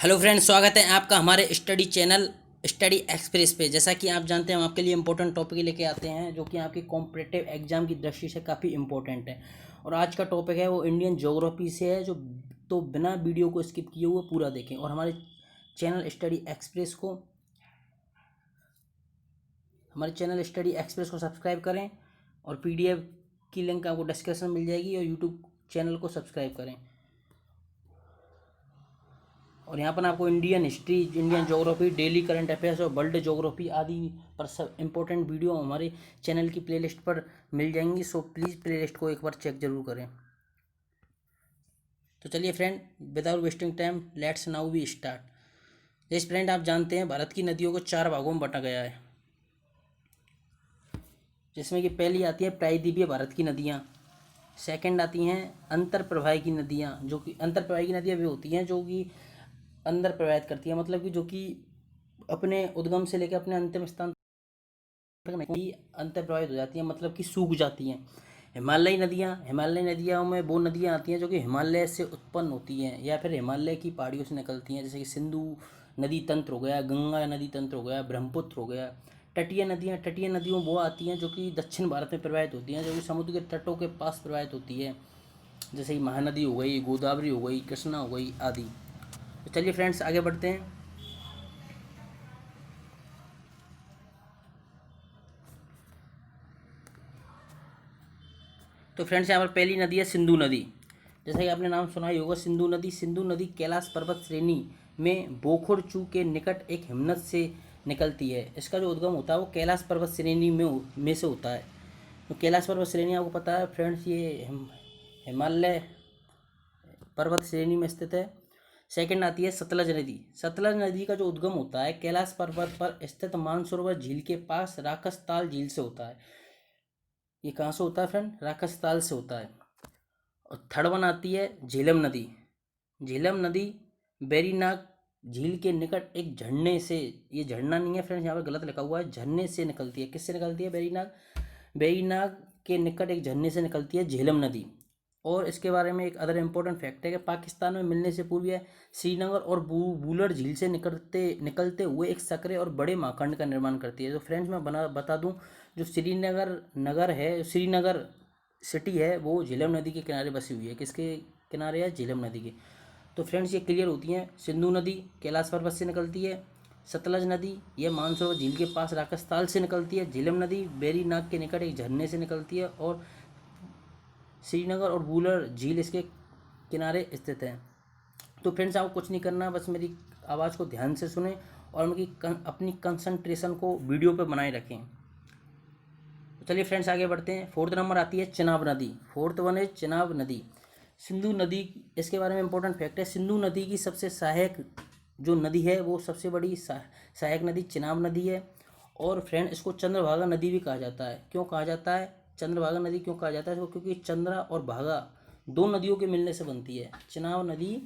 Hello friends, स्वागत है आपका हमारे स्टडी चैनल स्टडी एक्सप्रेस पे। जैसा कि आप जानते हैं, हम आपके लिए इंपॉर्टेंट टॉपिक लेके आते हैं जो कि आपकी कॉम्पिटिटिव एग्जाम की दृष्टि से काफ़ी इंपॉर्टेंट है। और आज का टॉपिक है वो इंडियन ज्योग्राफी से है, जो तो बिना वीडियो को स्किप किए हुए पूरा देखें और हमारे चैनल स्टडी एक्सप्रेस को सब्सक्राइब करें। और पीडीएफ की लिंक आपको डिस्क्रिप्शन में मिल जाएगी, और यूट्यूब चैनल को सब्सक्राइब करें। और यहाँ पर आपको Indian history, Indian geography, daily current affairs और वर्ल्ड ज्योग्राफी आदि पर सब इंपॉर्टेंट वीडियो हमारे चैनल की प्लेलिस्ट पर मिल जाएंगी। सो प्लीज़ प्लेलिस्ट को एक बार चेक जरूर करें। तो चलिए friend, without wasting time let's now we start. जैसे फ्रेंड, आप जानते हैं भारत की नदियों को 4 भागों में बांटा गया है, जिसमें कि पहली आती है प्रायद्वीपीय भारत की नदियाँ। सेकंड आती हैं अंतर प्रवाही की नदियाँ, जो कि अंतर प्रवाही की नदियाँ वे होती हैं जो कि अंदर प्रवाहित करती हैं, मतलब कि जो कि अपने उद्गम से लेकर अपने अंतिम स्थान तक नहीं अंतर प्रवाहित हो जाती हैं, मतलब कि सूख जाती हैं। हिमालयी नदियाँ में वो नदियाँ आती हैं जो कि हिमालय से उत्पन्न होती हैं या फिर हिमालय की पहाड़ियों से निकलती हैं, जैसे कि सिंधु नदी तंत्र हो गया, गंगा नदी तंत्र हो गया, ब्रह्मपुत्र हो गया। तटीय नदियों वो आती हैं जो कि दक्षिण भारत में प्रवाहित होती हैं, जो कि समुद्र के तटों के पास प्रवाहित होती है, जैसे कि महानदी हो गई, गोदावरी हो गई, कृष्णा हो गई आदि। तो चलिए फ्रेंड्स, आगे बढ़ते हैं। तो फ्रेंड्स, यहाँ पर पहली नदी है सिंधु नदी। जैसा कि आपने नाम सुना ही होगा, सिंधु नदी कैलाश पर्वत श्रेणी में बोखोरचू के निकट एक हिमनद से निकलती है। इसका जो उद्गम होता है वो कैलाश पर्वत श्रेणी में से होता है। तो कैलाश पर्वत श्रेणी आपको पता है फ्रेंड्स, ये हिमालय पर्वत श्रेणी में स्थित है। सेकंड आती है सतलज नदी। सतलज नदी का जो उद्गम होता है कैलाश पर्वत पर स्थित मानसरोवर झील के पास राकसताल झील से होता है। ये कहाँ से होता है फ्रेंड? राकसताल से होता है। और थर्ड वन आती है झेलम नदी। झेलम नदी बेरीनाग झील के निकट एक झरने से, ये झरना नहीं है फ्रेंड्स, यहाँ पर गलत लिखा हुआ है, झरने से निकलती है। किससे निकलती है? बेरीनाग के निकट एक झरने से निकलती है झेलम नदी। और इसके बारे में एक अदर इम्पोर्टेंट फैक्ट है कि पाकिस्तान में मिलने से पूर्व यह श्रीनगर और बूलर झील से निकलते हुए एक सकरे और बड़े महाखंड का निर्माण करती है। तो फ्रेंड्स, मैं बता दूं, जो श्रीनगर सिटी है वो झेलम नदी के किनारे बसी हुई है। किसके किनारे है? झेलम नदी के। तो फ्रेंड्स, ये क्लियर होती हैं। सिंधु नदी कैलाश पर्वत से निकलती है। सतलज नदी यह मानसरोवर झील के पास राकसताल से निकलती है। झेलम नदी बेरीनाग के निकट एक झरने से निकलती है। और श्रीनगर और वूलर झील इसके किनारे स्थित है। तो फ्रेंड्स, आपको कुछ नहीं करना, बस मेरी आवाज़ को ध्यान से सुने और अपनी कंसंट्रेशन को वीडियो पर बनाए रखें। तो चलिए फ्रेंड्स, आगे बढ़ते हैं। फोर्थ नंबर आती है चिनाब नदी। फोर्थ वन है चिनाब नदी। सिंधु नदी, इसके बारे में इंपॉर्टेंट फैक्ट है, सिंधु नदी की सबसे सहायक जो नदी है वो सबसे बड़ी सहायक नदी चिनाब नदी है। और फ्रेंड, इसको चंद्रभागा नदी भी कहा जाता है। क्यों कहा जाता है चंद्रभागा नदी? क्यों कहा जाता है इसको? क्योंकि चंद्रा और भागा दो नदियों के मिलने से बनती है। चिनाब नदी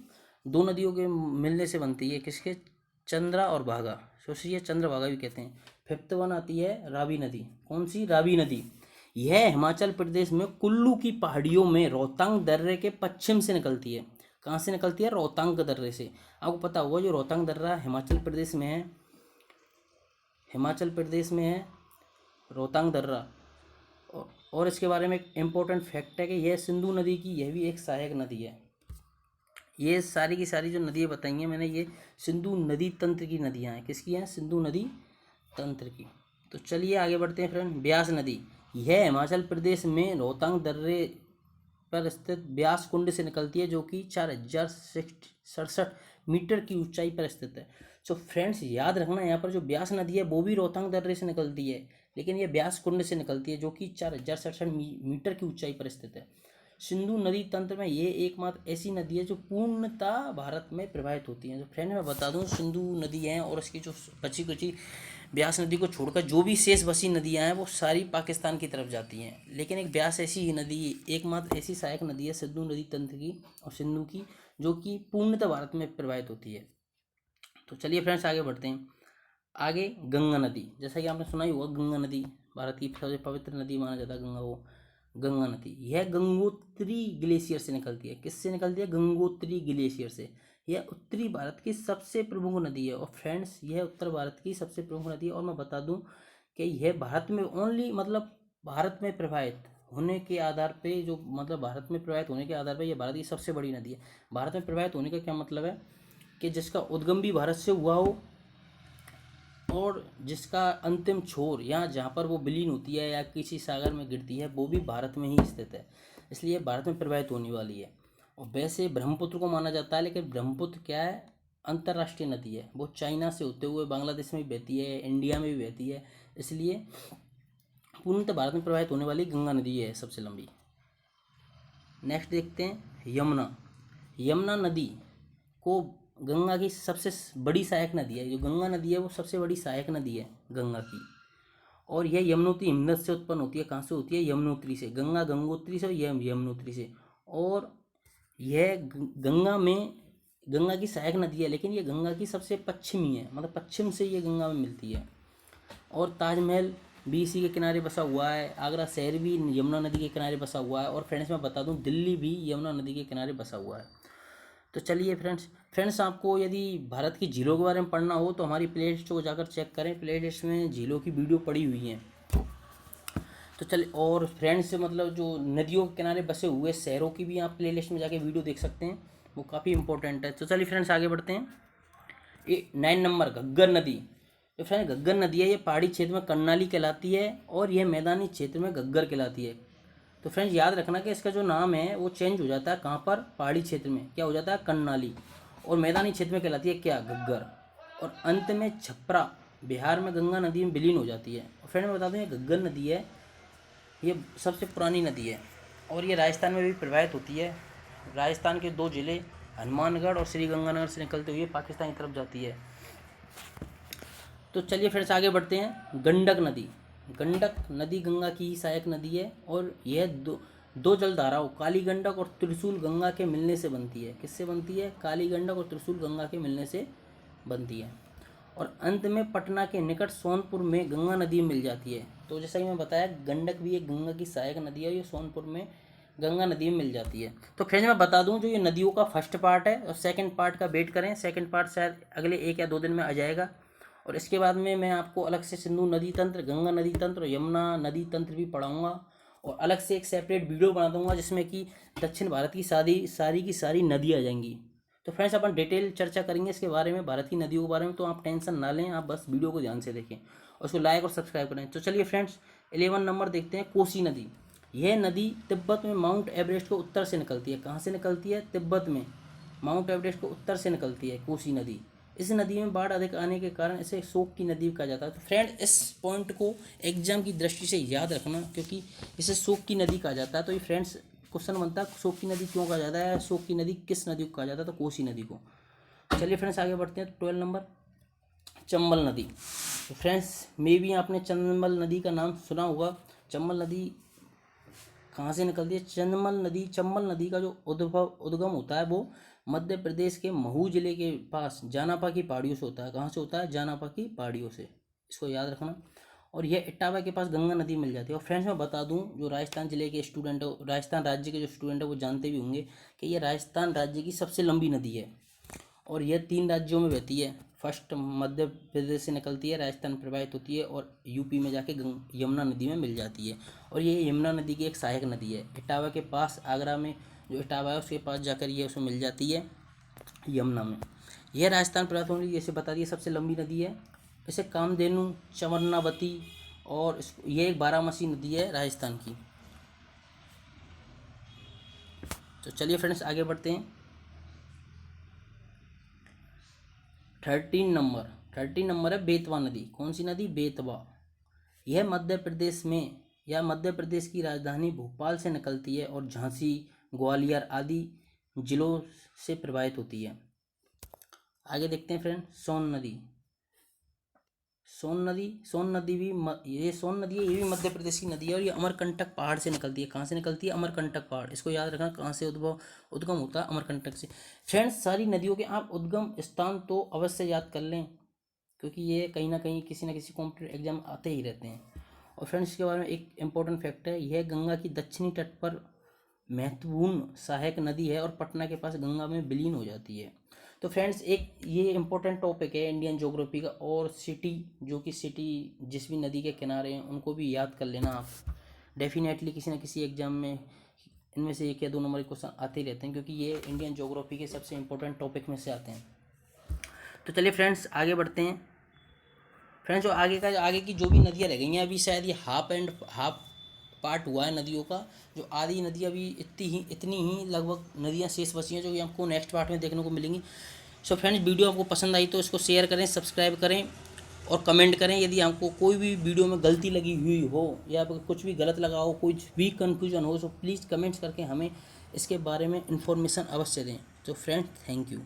दो नदियों के मिलने से बनती है। किसके? चंद्रा और भागा, सोचिए, चंद्रभागा भी कहते हैं। फिफ्थ वन आती है रावी नदी। कौन सी? रावी नदी। यह हिमाचल प्रदेश में कुल्लू की पहाड़ियों में रोहतांग दर्रे के पश्चिम से निकलती है। कहाँ से निकलती है? रोहतांग दर्रे से। आपको पता होगा जो रोहतांग दर्रा हिमाचल प्रदेश में है, रोहतांग दर्रा। और इसके बारे में एक इम्पोर्टेंट फैक्ट है कि यह सिंधु नदी की यह भी एक सहायक नदी है। ये सारी की सारी जो नदियाँ बताई हैं मैंने, ये सिंधु नदी तंत्र की नदियाँ हैं। किसकी हैं? सिंधु नदी तंत्र की। तो चलिए आगे बढ़ते हैं फ्रेंड। ब्यास नदी, यह हिमाचल प्रदेश में रोहतांग दर्रे पर स्थित ब्यास कुंड से निकलती है, जो कि 4067 मीटर की ऊंचाई पर स्थित है। सो फ्रेंड्स, याद रखना, यहाँ पर जो ब्यास नदी है वो भी रोहतांग दर्रे से निकलती है, लेकिन ये ब्यास कुंड से निकलती है, जो कि 4067 मीटर की ऊंचाई पर स्थित है। सिंधु नदी तंत्र में ये एकमात्र ऐसी नदी है जो पूर्णतः भारत में प्रवाहित होती है। तो फ्रेंड, मैं बता दूं, सिंधु नदी है और इसकी जो बची कुची ब्यास नदी को छोड़कर जो भी शेष बसी नदियां हैं वो सारी पाकिस्तान की तरफ जाती हैं। लेकिन एक ब्यास ऐसी ही नदी, एकमात्र ऐसी सहायक नदी है सिंधु नदी तंत्र की और सिंधु की, जो कि पूर्णतः भारत में प्रवाहित होती है। तो चलिए फ्रेंड्स, आगे बढ़ते हैं। आगे गंगा नदी, जैसा कि आपने सुना ही होगा, गंगा नदी भारत की सबसे पवित्र नदी माना जाता है गंगा नदी। यह गंगोत्री ग्लेशियर से निकलती है। किससे निकलती है? गंगोत्री ग्लेशियर से। यह उत्तरी भारत की सबसे प्रमुख नदी है। और फ्रेंड्स यह उत्तर भारत की सबसे प्रमुख नदी है। और मैं बता दूं कि यह भारत में ओनली मतलब भारत में प्रवाहित होने के आधार पे जो मतलब भारत में प्रवाहित होने के आधार पे यह भारत की सबसे बड़ी नदी है। भारत में प्रवाहित होने का क्या मतलब है कि जिसका उद्गम भी भारत से हुआ हो और जिसका अंतिम छोर यहाँ जहाँ पर वो विलीन होती है या किसी सागर में गिरती है वो भी भारत में ही स्थित है, इसलिए भारत में प्रवाहित होने वाली है। और वैसे ब्रह्मपुत्र को माना जाता है, लेकिन ब्रह्मपुत्र क्या है, अंतर्राष्ट्रीय नदी है। वो चाइना से होते हुए बांग्लादेश में भी बहती है, इंडिया में भी बहती है, इसलिए पूर्णतः भारत में प्रवाहित होने वाली गंगा नदी है सबसे लंबी। नेक्स्ट देखते हैं यमुना। यमुना नदी को गंगा की सबसे बड़ी सहायक नदी है। जो गंगा नदी है वो सबसे बड़ी सहायक नदी है गंगा की। और यह यमुनोत्री हिमनद से उत्पन्न होती है। कहाँ से होती है? यमुनोत्री से। गंगा गंगोत्री से और यह यमुनोत्री से। और यह गंगा की सहायक नदी है, लेकिन यह गंगा की सबसे पश्चिमी है, मतलब पश्चिम से ये गंगा में मिलती है। और ताजमहल भी इसी के किनारे बसा हुआ है। आगरा शहर भी यमुना नदी के किनारे बसा हुआ है। और फ्रेंड्स मैं बता दूं दिल्ली भी यमुना नदी के किनारे बसा हुआ है। तो चलिए फ्रेंड्स आपको यदि भारत की झीलों के बारे में पढ़ना हो तो हमारी प्ले लिस्ट को जाकर चेक करें। प्ले लिस्ट में झीलों की वीडियो पड़ी हुई हैं। तो चलिए, और फ्रेंड्स मतलब जो नदियों के किनारे बसे हुए शहरों की भी आप प्ले लिस्ट में जाके वीडियो देख सकते हैं, वो काफ़ी इंपॉर्टेंट है। तो चलिए फ्रेंड्स आगे बढ़ते हैं। ये 9 नंबर घग्गर नदी। जो फ्रेंड घग्गर नदी है ये पहाड़ी क्षेत्र में कर्नाली कहलाती है और यह मैदानी क्षेत्र में घग्गर कहलाती है। तो फ्रेंड्स याद रखना कि इसका जो नाम है वो चेंज हो जाता है। कहाँ पर? पहाड़ी क्षेत्र में क्या हो जाता है? कर्नाली। और मैदानी क्षेत्र में कहलाती है क्या? घग्गर। और अंत में छपरा बिहार में गंगा नदी में विलीन हो जाती है। और फ्रेंड मैं बता दूँ ये घग्गर नदी है, ये सबसे पुरानी नदी है और ये राजस्थान में भी प्रवाहित होती है। राजस्थान के 2 जिले हनुमानगढ़ और श्रीगंगानगर से निकलते हुए पाकिस्तान की तरफ जाती है। तो चलिए फिर से आगे बढ़ते हैं। गंडक नदी। गंडक नदी गंगा की ही सहायक नदी है और यह दो जलधाराओं काली गंडक और त्रिशूल गंगा के मिलने से बनती है। किससे बनती है? काली गंडक और त्रिशूल गंगा के मिलने से बनती है। और अंत में पटना के निकट सोनपुर में गंगा नदी मिल जाती है। तो जैसा कि मैं बताया गंडक भी एक गंगा की सहायक नदी है, ये सोनपुर में गंगा नदी में मिल जाती है। तो फ्रेंड्स मैं बता दूं जो ये नदियों का फर्स्ट पार्ट है और सेकंड पार्ट का वेट करें। सेकंड पार्ट शायद अगले 1 या 2 दिन में आ जाएगा। और इसके बाद में मैं आपको अलग से सिंधु नदी तंत्र, गंगा नदी तंत्र और यमुना नदी तंत्र भी पढ़ाऊँगा और अलग से एक सेपरेट वीडियो बना दूंगा जिसमें कि दक्षिण भारत की सारी की सारी नदी आ जाएंगी। तो फ्रेंड्स अपन डिटेल चर्चा करेंगे इसके बारे में, भारत की नदियों के बारे में। तो आप टेंशन ना लें, आप बस वीडियो को ध्यान से देखें और उसको लाइक और सब्सक्राइब करें। तो चलिए फ्रेंड्स 11 नंबर देखते हैं, कोसी नदी। यह नदी तिब्बत में माउंट एवरेस्ट को उत्तर से निकलती है। कहाँ से निकलती है? तिब्बत में माउंट एवरेस्ट को उत्तर से निकलती है कोसी नदी। इस नदी में बाढ़ अधिक आने के कारण इसे शोक की नदी कहा जाता है। तो फ्रेंड इस पॉइंट को एग्जाम की दृष्टि से याद रखना, क्योंकि इसे शोक की नदी कहा जाता है। तो ये फ्रेंड्स क्वेश्चन बनता है शोक की नदी क्यों कहा जाता है, शोक की नदी किस नदी को कहा जाता है? तो कोसी नदी को। चलिए फ्रेंड्स आगे बढ़ते हैं। 12 नंबर चंबल नदी। तो फ्रेंड्स मे भी आपने चंबल नदी का नाम सुना होगा। चंबल नदी कहाँ से निकलती है? चंबल नदी का जो उद्गम होता है वो मध्य प्रदेश के महू जिले के पास जानापा की पहाड़ियों से होता है। कहाँ से होता है? जानापा की पहाड़ियों से, इसको याद रखना। और यह इटावा के पास गंगा नदी मिल जाती है। और फ्रेंड्स मैं बता दूं जो राजस्थान जिले के स्टूडेंट है, राजस्थान राज्य के जो स्टूडेंट है वो जानते भी होंगे कि यह राजस्थान राज्य की सबसे लंबी नदी है और यह 3 राज्यों में बहती है। फर्स्ट मध्य प्रदेश से निकलती है, राजस्थान प्रवाहित होती है और यूपी में जाके यमुना नदी में मिल जाती है। और ये यमुना नदी की एक सहायक नदी है। इटावा के पास आगरा में जो इटावा है उसके पास जाकर ये उसमें मिल जाती है यमुना में। यह राजस्थान प्रवाहित होने जैसे बता दिए सबसे लंबी नदी है। इसे कामधेनु, चमरनावती और ये एक बारामसी नदी है राजस्थान की। तो चलिए फ्रेंड्स आगे बढ़ते हैं। 13 नंबर है बेतवा नदी। कौन सी नदी? बेतवा। यह मध्य प्रदेश में या मध्य प्रदेश की राजधानी भोपाल से निकलती है और झांसी, ग्वालियर आदि जिलों से प्रवाहित होती है। आगे देखते हैं फ्रेंड सोन नदी। सोन नदी भी सोन नदी है, ये भी मध्य प्रदेश की नदी है और ये अमरकंटक पहाड़ से निकलती है। कहाँ से निकलती है? अमरकंटक पहाड़। इसको याद रखना कहाँ से उद्गम होता है? अमरकंटक से। फ्रेंड्स सारी नदियों के आप उद्गम स्थान तो अवश्य याद कर लें, क्योंकि ये कहीं ना कहीं किसी न किसी कॉम्पिटिटिव एग्जाम आते ही रहते हैं। और फ्रेंड्स इसके बारे में एक इम्पोर्टेंट फैक्ट है, यह गंगा की दक्षिणी तट पर महत्वपूर्ण सहायक नदी है और पटना के पास गंगा में विलीन हो जाती है। तो फ्रेंड्स एक ये इम्पोर्टेंट टॉपिक है इंडियन ज्योग्राफी का। और सिटी, जो कि सिटी जिस भी नदी के किनारे हैं उनको भी याद कर लेना आप। डेफिनेटली किसी न किसी एग्जाम में इनमें से 1 या 2 नंबर के क्वेश्चन आते ही रहते हैं, क्योंकि ये इंडियन ज्योग्राफी के सबसे इम्पोर्टेंट टॉपिक में से आते हैं। तो चलिए फ्रेंड्स आगे बढ़ते हैं। फ्रेंड्स जो आगे की जो भी नदियाँ रह गई हैं अभी, शायद ये हाफ पार्ट हुआ है नदियों का। जो आधी नदी अभी इतनी ही लगभग नदियाँ शेष बची हैं, जो कि हमको नेक्स्ट पार्ट में देखने को मिलेंगी। सो फ्रेंड्स वीडियो आपको पसंद आई तो इसको शेयर करें, सब्सक्राइब करें और कमेंट करें। यदि हमको कोई भी वीडियो में गलती लगी हुई हो या कुछ भी गलत लगा हो, कुछ भी कन्फ्यूजन हो, तो प्लीज़ कमेंट्स करके हमें इसके बारे में इन्फॉर्मेशन अवश्य दें। तो फ्रेंड्स थैंक यू।